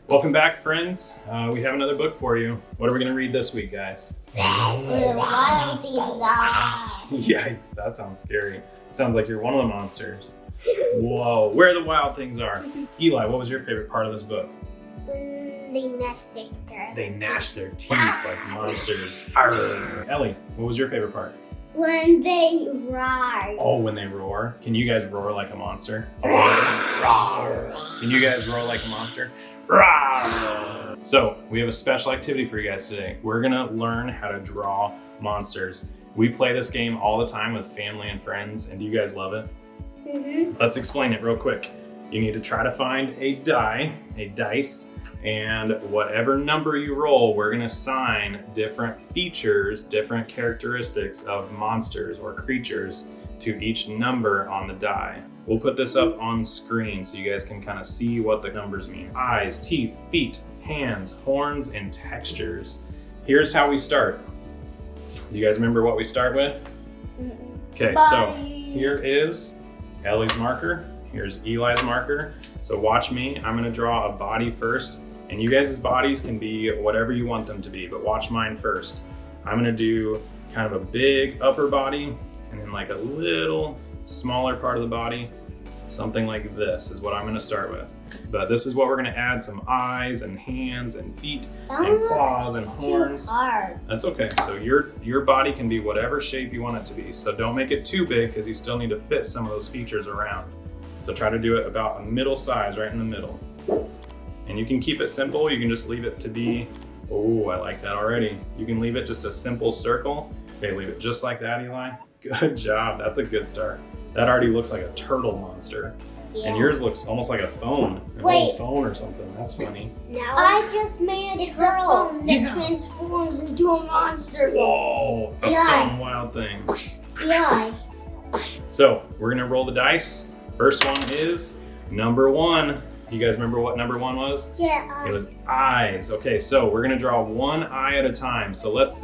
Welcome back, friends. We have another book for you. What are we going to read this week, guys? The wild things are. Yikes, that sounds scary. Sounds like you're one of the monsters. Whoa, where the wild things are. Eli, what was your favorite part of this book? When they gnash their teeth. They gnash their teeth like monsters. Arr. Ellie, what was your favorite part? When they roar. Oh, when they roar. Can you guys roar like a monster? Roar. Can you guys roar like a monster? Roar. So, we have a special activity for you guys today. We're gonna learn how to draw monsters. We play this game all the time with family and friends, and do you guys love it? Mm-hmm. Let's explain it real quick. You need to try to find a dice, and whatever number you roll, we're gonna assign different features, different characteristics of monsters or creatures to each number on the die. We'll put this up on screen so you guys can kind of see what the numbers mean. Eyes, teeth, feet, hands, horns, and textures. Here's how we start. Do you guys remember what we start with? Okay, so here is Ellie's marker. Here's Eli's marker. So watch me. I'm gonna draw a body first, and you guys' bodies can be whatever you want them to be, but watch mine first. I'm gonna do kind of a big upper body, and then like a little smaller part of the body. Something like this is what I'm gonna start with. But this is what we're gonna add: some eyes and hands and feet and claws and horns. Too hard. That's okay. So your body can be whatever shape you want it to be. So don't make it too big because you still need to fit some of those features around. So try to do it about a middle size, right in the middle. And you can keep it simple. You can just leave it to be, oh, I like that already. You can leave it just a simple circle. Okay, leave it just like that, Eli. Good job. That's a good start. That already looks like a turtle monster. Yeah. And yours looks almost like a phone. An old phone or something. That's funny. Now I just made a turtle that transforms into a monster. Whoa, a fun wild thing. Yeah. So we're gonna roll the dice. First one is number 1. Do you guys remember what number 1 was? Yeah. It was eyes. Okay, so we're gonna draw one eye at a time. So let's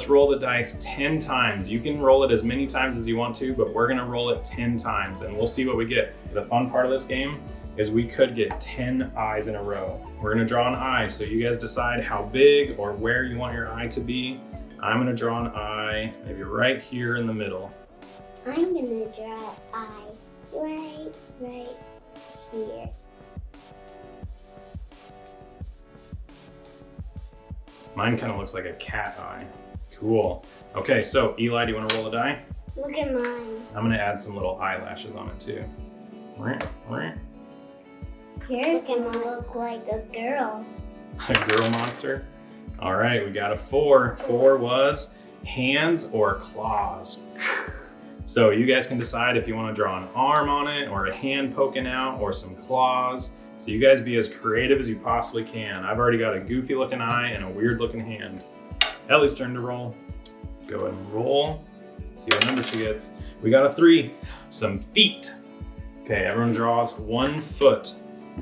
roll the dice 10 times. You can roll it as many times as you want to, but we're gonna roll it 10 times and we'll see what we get. The fun part of this game is we could get 10 eyes in a row. We're gonna draw an eye, so you guys decide how big or where you want your eye to be. I'm gonna draw an eye, maybe right here in the middle. I'm gonna draw an eye right here. Mine kind of looks like a cat eye. Cool. Okay, so Eli, do you want to roll a die? Look at mine. I'm gonna add some little eyelashes on it too. Yours gonna look like a girl. A girl monster. All right, we got a 4. 4 was hands or claws. So you guys can decide if you want to draw an arm on it or a hand poking out or some claws. So you guys be as creative as you possibly can. I've already got a goofy looking eye and a weird looking hand. Ellie's turn to roll. Go ahead and roll. Let's see what number she gets. We got a 3. Some feet. Okay, everyone draws 1 foot.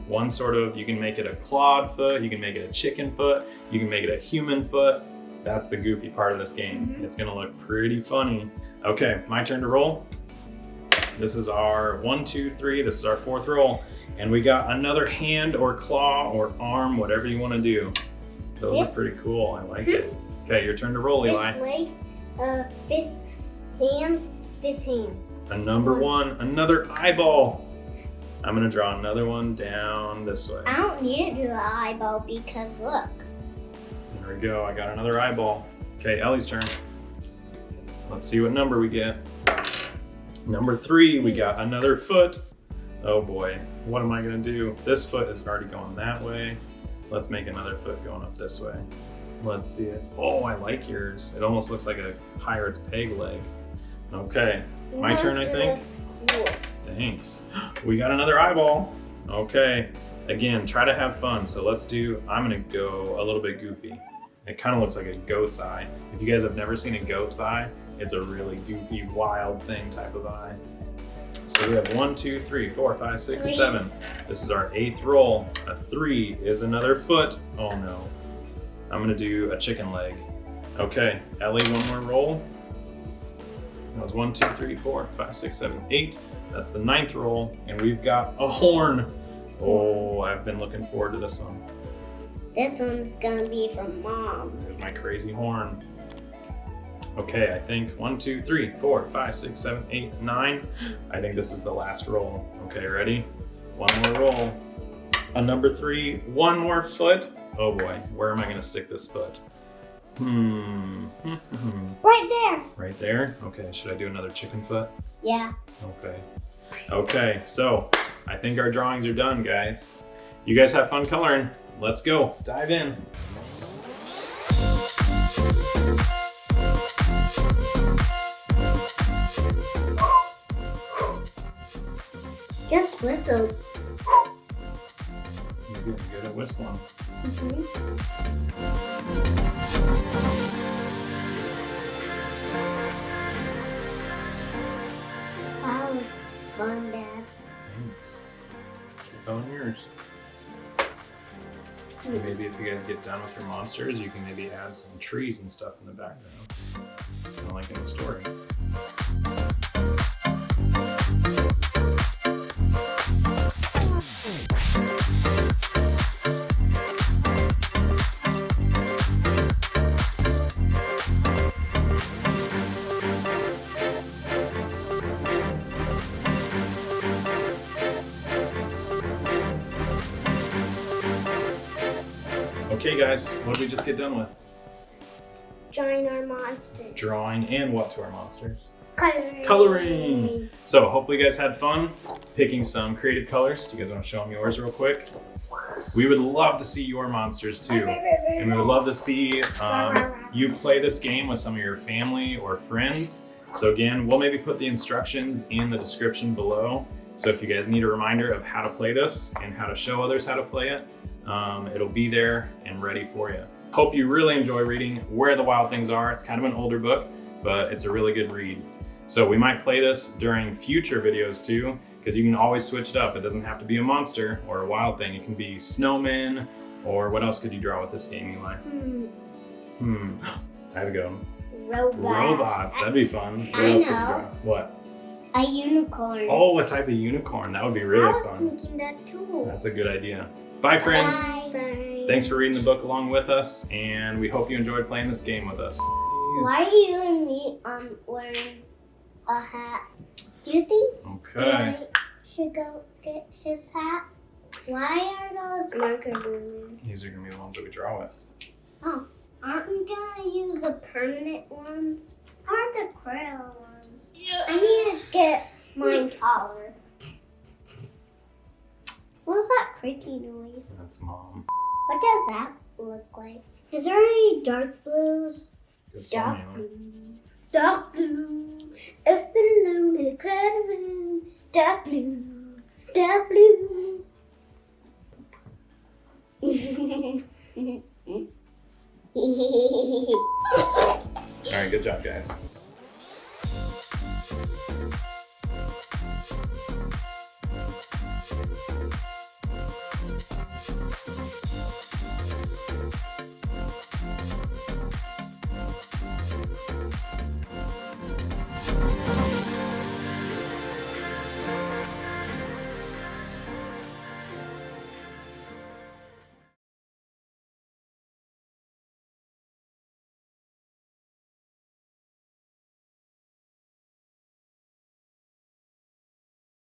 One sort of, you can make it a clawed foot, you can make it a chicken foot, you can make it a human foot. That's the goofy part of this game. It's gonna look pretty funny. Okay, my turn to roll. This is our 1, 2, 3. This is our 4th roll. And we got another hand or claw or arm, whatever you wanna do. Those are pretty cool, I like it. Okay, your turn to roll, Eli. This leg, this hands. A number 1, another eyeball. I'm gonna draw another one down this way. I don't need to do the eyeball because look. There we go, I got another eyeball. Okay, Ellie's turn. Let's see what number we get. Number 3, we got another foot. Oh boy, what am I gonna do? This foot is already going that way. Let's make another foot going up this way. Let's see it. Oh, I like yours. It almost looks like a pirate's peg leg. Okay, my turn, I think. Cool. Thanks. We got another eyeball. Okay, again, try to have fun. So I'm gonna go a little bit goofy. It kind of looks like a goat's eye. If you guys have never seen a goat's eye, it's a really goofy, wild thing type of eye. So we have 1, 2, 3, 4, 5, 6, 7. This is our 8th roll. A 3 is another foot. Oh no. I'm gonna do a chicken leg. Okay, Ellie, one more roll. That was 1, 2, 3, 4, 5, 6, 7, 8. That's the 9th roll, and we've got a horn. Oh, I've been looking forward to this one. This one's gonna be from Mom. There's my crazy horn. Okay, I think 1, 2, 3, 4, 5, 6, 7, 8, 9. I think this is the last roll. Okay, ready? One more roll. A number 3, one more foot. Oh boy, where am I gonna stick this foot? Right there. Right there? Okay, should I do another chicken foot? Yeah. Okay. Okay, so I think our drawings are done, guys. You guys have fun coloring. Let's go. Dive in. Just whistle. You're getting good at whistling. Wow, it's fun, Dad. Thanks. Keep on yours. And maybe if you guys get done with your monsters, you can maybe add some trees and stuff in the background. Kind of like in the story. Okay guys, what did we just get done with? Drawing our monsters. Drawing and what to our monsters? Coloring. Coloring! So hopefully you guys had fun picking some creative colors. Do you guys want to show them yours real quick? We would love to see your monsters too. And we would love to see you play this game with some of your family or friends. So again, we'll maybe put the instructions in the description below. So if you guys need a reminder of how to play this and how to show others how to play it, it'll be there and ready for you. Hope you really enjoy reading Where the Wild Things Are. It's kind of an older book, but it's a really good read. So we might play this during future videos too, because you can always switch it up. It doesn't have to be a monster or a wild thing. It can be snowmen, or what else could you draw with this game, Eli? I have to go. Robots, that'd be fun. What else could you draw? What? A unicorn. Oh, a type of unicorn. That would be really fun. I was thinking that too. That's a good idea. Bye, friends. Bye. Thanks for reading the book along with us, and we hope you enjoyed playing this game with us. Why are you and me wearing a hat? Do you think Okay. I should go get his hat? Why are those marker glues? These are going to be the ones that we draw with. Oh, aren't we gonna use the permanent ones? Or the crayon ones? Yeah. I need to get mine taller. What's that creaky noise? That's Mom. What does that look like? Is there any dark blues? Good song, Eli. Dark blue, up and alone in a crowded room. Dark blue, dark blue. All right, good job, guys.